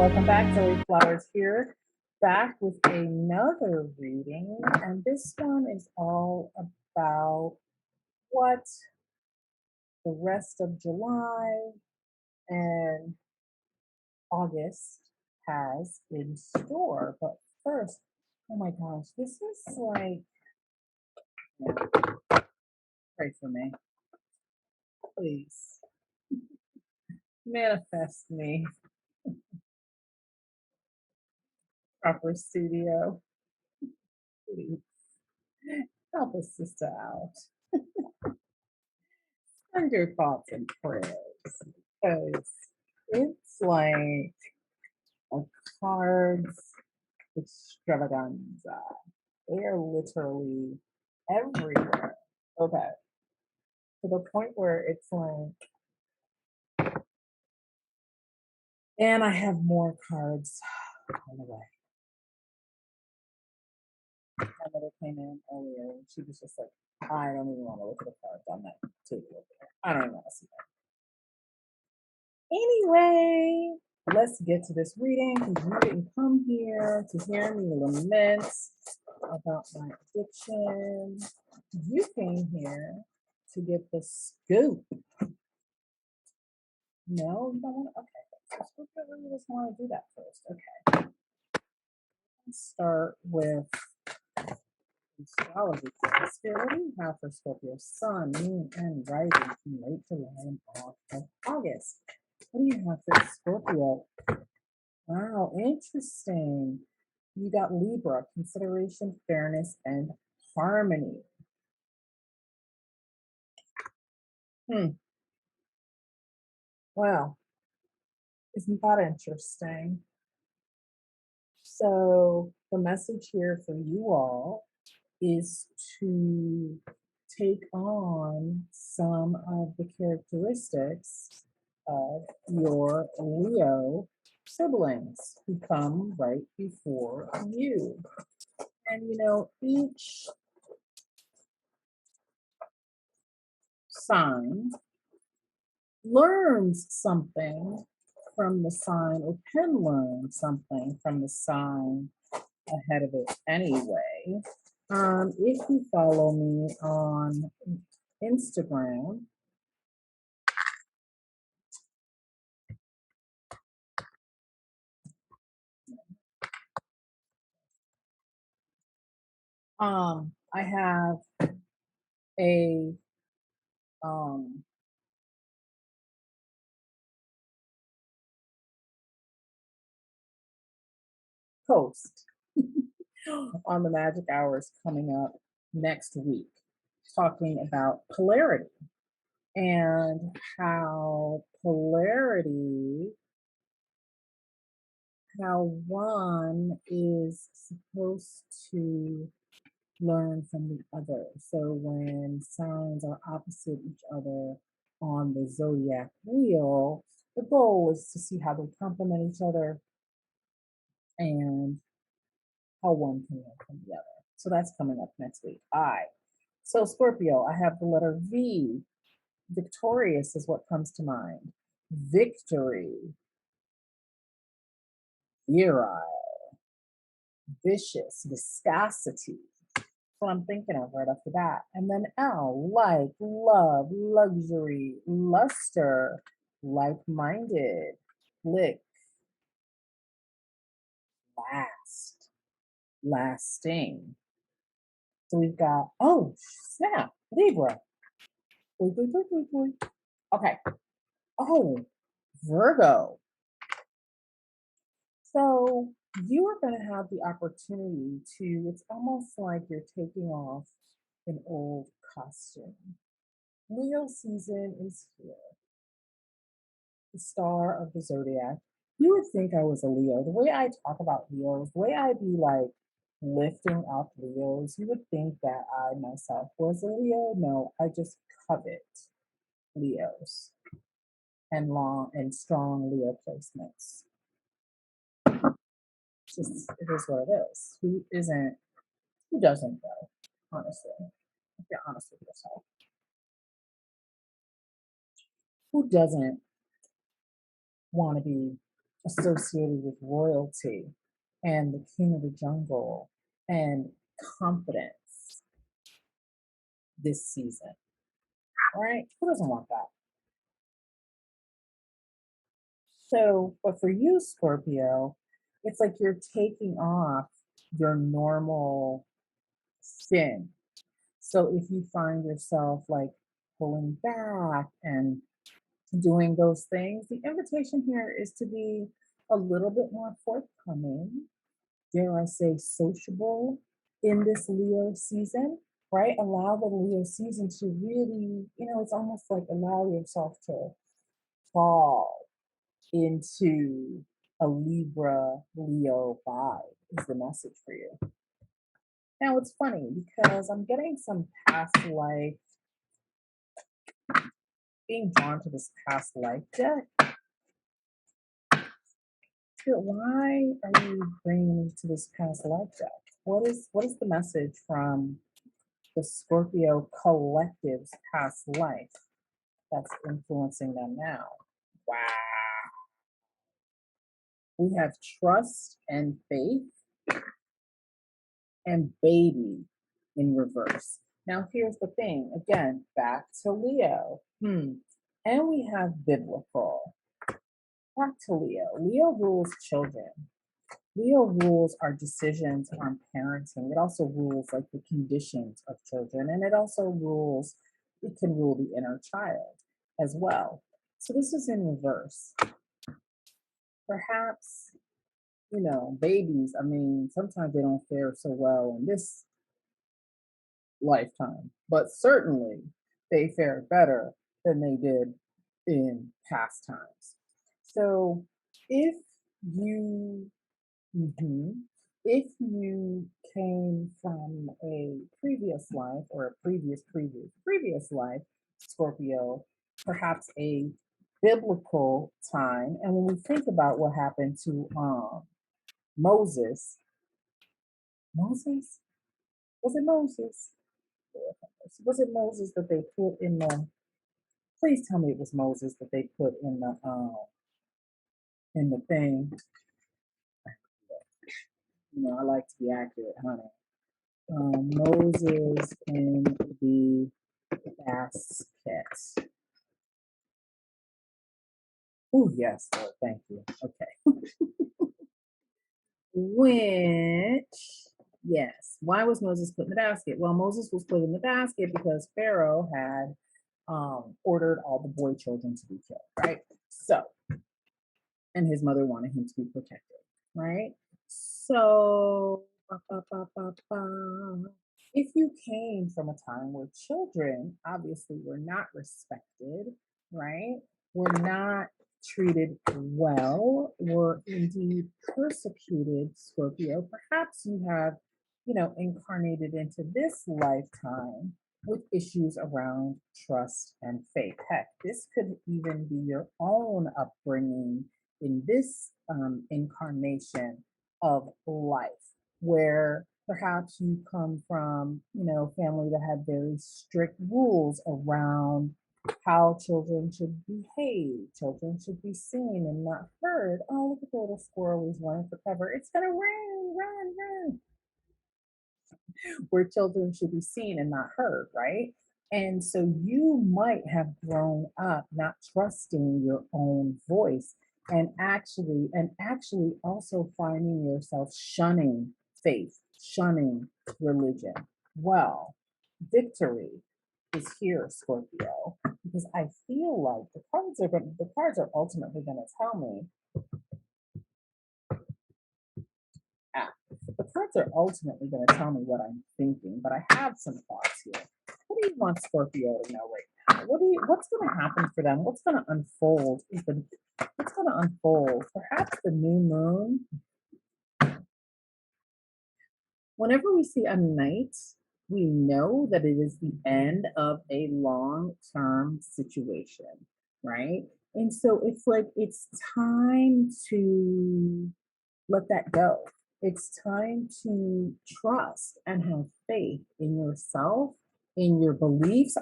welcome back. Zoe Flowers here, back with another reading. And this one is all about what the rest of July and August has in store. But first, oh my gosh, this is like, yeah, pray for me, please. Manifest me, proper studio, please. Help a sister out. Send your thoughts and prayers because it's like a cards extravaganza. They are literally everywhere. Okay. To the point where it's like, and I have more cards on the way. My mother came in earlier and she was just like, I don't even want to look at the cards on that table over there. I don't even want to see that. Anyway, let's get to this reading because you didn't come here to hear me lament about my addiction. You came here to get the scoop. No, you don't want to? Okay. So you just want to do that first. Okay. Let's start with astrology. Here, what do you have for Scorpio? Sun, moon, and rising from late July and all of August. What do you have for Scorpio? Wow, interesting. You got Libra, consideration, fairness, and harmony. Wow, isn't that interesting? So the message here for you all is to take on some of the characteristics of your Leo siblings who come right before you. And each sign learns something from the sign or can learn something from the sign ahead of it anyway. If you follow me on Instagram, I have a post on the magic hours coming up next week talking about polarity and how one is supposed to learn from the other. So when signs are opposite each other on the zodiac wheel, the goal is to see how they complement each other and how one can learn from the other. So that's coming up next week. So Scorpio, I have the letter V. Victorious is what comes to mind. Victory, virile, vicious, viscosity. What I'm thinking of right off the bat. And then L, like, love, luxury, luster, like-minded, lick, last, lasting. So we've got, oh, snap, Libra. Okay. Oh, Virgo. So you are going to have the opportunity it's almost like you're taking off an old costume. Leo season is here. The star of the zodiac. You would think I was a Leo. The way I talk about Leos, the way I be like lifting up Leos, you would think that I myself was a Leo. No, I just covet Leos and long and strong Leo placements. It is what it is. Who doesn't though, honestly? If you're honest with yourself. Who doesn't want to be associated with royalty and the king of the jungle and confidence this season, right? Who doesn't want that? So, but for you, Scorpio, it's like you're taking off your normal spin. So if you find yourself like pulling back and doing those things, the invitation here is to be a little bit more forthcoming, dare I say, sociable in this Leo season, right? Allow the Leo season to really, it's almost like allow yourself to fall into a Libra Leo vibe is the message for you. Now it's funny because I'm getting some past life, being drawn to this past life deck. Why are you bringing me to this past life deck? What is the message from the Scorpio collective's past life that's influencing them now? Wow. We have trust and faith and baby in reverse. Now, here's the thing again, back to Leo. And we have biblical. Back to Leo. Leo rules children. Leo rules our decisions on parenting. It also rules like the conditions of children, and it can rule the inner child as well. So this is in reverse. Perhaps, babies, I mean, sometimes they don't fare so well in this lifetime, but certainly they fared better than they did in past times. So if you mhm, if you came from a previous life or a previous life, Scorpio, perhaps a biblical time, and when we think about what happened to Moses, Moses was it Moses? Was it Moses that they put in the? Please tell me it was Moses that they put in the thing. I like to be accurate, honey. Moses in the basket. Oh yes, Lord, thank you. Okay. Which, yes, why was Moses put in the basket? Well, Moses was put in the basket because Pharaoh had ordered all the boy children to be killed, right? So, and his mother wanted him to be protected, right? So, if you came from a time where children obviously were not respected, right? Were not treated well, were indeed persecuted, Scorpio, perhaps you have, incarnated into this lifetime with issues around trust and faith. Heck, this could even be your own upbringing in this incarnation of life, where perhaps you come from, family that had very strict rules around how children should behave. Children should be seen and not heard. Oh, look at the little squirrel who's running for cover. It's gonna rain, run, run, where children should be seen and not heard, right? And so you might have grown up not trusting your own voice and actually also finding yourself shunning faith, shunning religion. Well, victory is here, Scorpio, because I feel like the cards are ultimately going to tell me ah, the cards are ultimately going to tell me what I'm thinking, but I have some thoughts here. What do you want Scorpio to know right now? What's going to happen for them? What's going to unfold? What's going to unfold? Perhaps the new moon. Whenever we see a knight, we know that it is the end of a long-term situation, right? And so it's like it's time to let that go. It's time to trust and have faith in yourself, in your beliefs,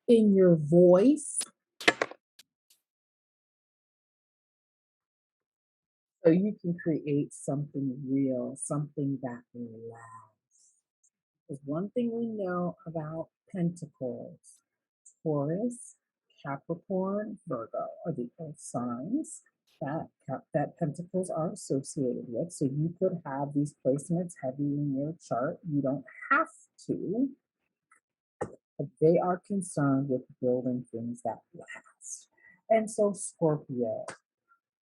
in your voice, So you can create something real, something that lasts. Because one thing we know about pentacles, Taurus, Capricorn, Virgo are the earth signs that pentacles are associated with. So you could have these placements heavy in your chart. You don't have to, but they are concerned with building things that last. And so, Scorpio,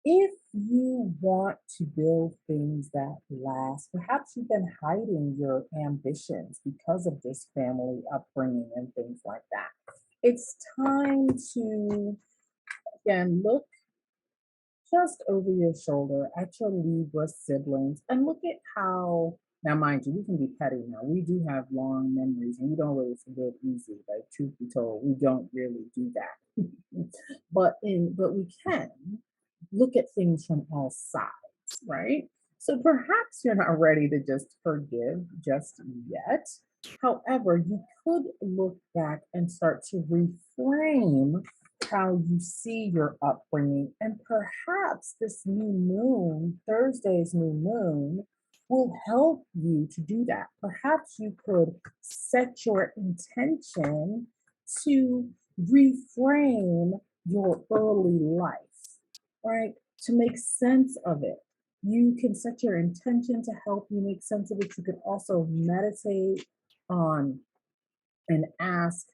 if you want to build things that last, perhaps you've been hiding your ambitions because of this family upbringing and things like that. It's time to, again, look just over your shoulder at your Libra siblings and look at how, now mind you, we can be petty now. We do have long memories and we don't really forget easy. Like truth be told, we don't really do that. but we can look at things from all sides, right? So perhaps you're not ready to just forgive just yet. However, you could look back and start to reframe how you see your upbringing. And perhaps this new moon, Thursday's new moon, will help you to do that. Perhaps you could set your intention to reframe your early life, right? To make sense of it. You can set your intention to help you make sense of it. You could also meditate on and ask,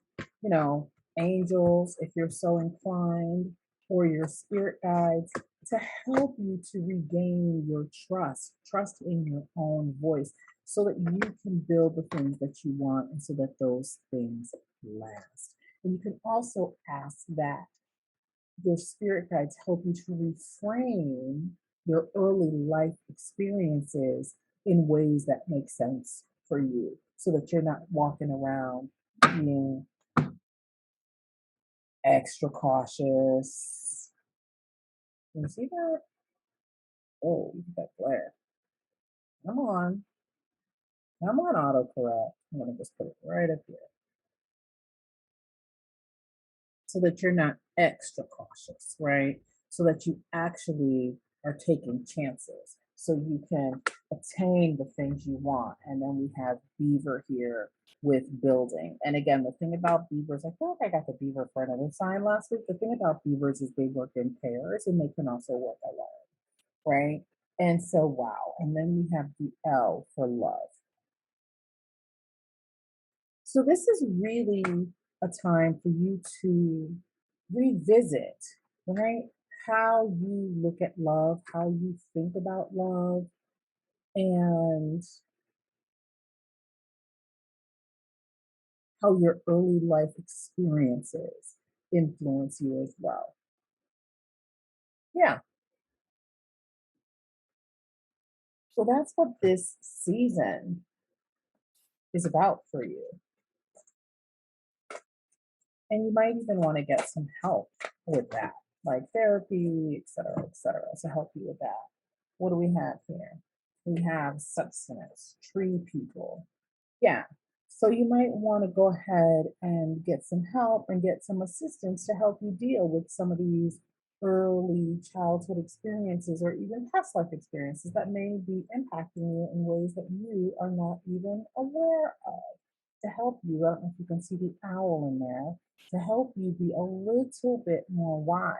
angels, if you're so inclined, or your spirit guides to help you to regain your trust in your own voice, so that you can build the things that you want and so that those things last. And you can also ask that your spirit guides help you to reframe your early life experiences in ways that make sense for you so that you're not walking around being extra cautious. You see that? Oh, look at that glare. Come on. Come on, autocorrect. I'm going to just put it right up here so that you're not extra cautious, right? So that you actually are taking chances so you can attain the things you want. And then we have Beaver here with building. And again, the thing about beavers, I feel like I got the beaver for another sign last week. The thing about beavers is they work in pairs and they can also work alone, right? And so, wow. And then we have the L for love. So this is really a time for you to revisit, right? How you look at love, how you think about love, and how your early life experiences influence you as well. Yeah. So that's what this season is about for you. And you might even want to get some help with that, like therapy, et cetera, to help you with that. What do we have here? We have substance, tree people. Yeah. So you might want to go ahead and get some help and get some assistance to help you deal with some of these early childhood experiences or even past life experiences that may be impacting you in ways that you are not even aware of. To help you, I don't know if you can see the owl in there, to help you be a little bit more wise.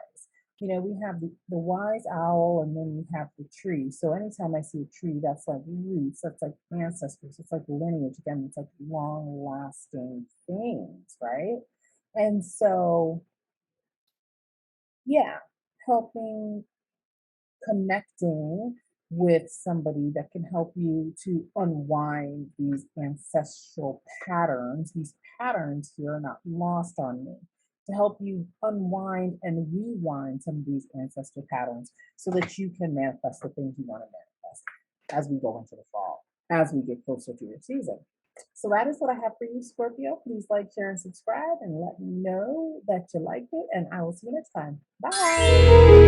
We have the wise owl and then we have the tree. So anytime I see a tree, that's like roots, that's like ancestors, it's like lineage. Again, it's like long lasting things, right? And so, yeah, helping connecting with somebody that can help you to unwind these ancestral patterns. These patterns here are not lost on me. To help you unwind and rewind some of these ancestral patterns so that you can manifest the things you want to manifest as we go into the fall, as we get closer to your season. So that is what I have for you, Scorpio. Please like, share, and subscribe, and let me know that you liked it. And I will see you next time. Bye.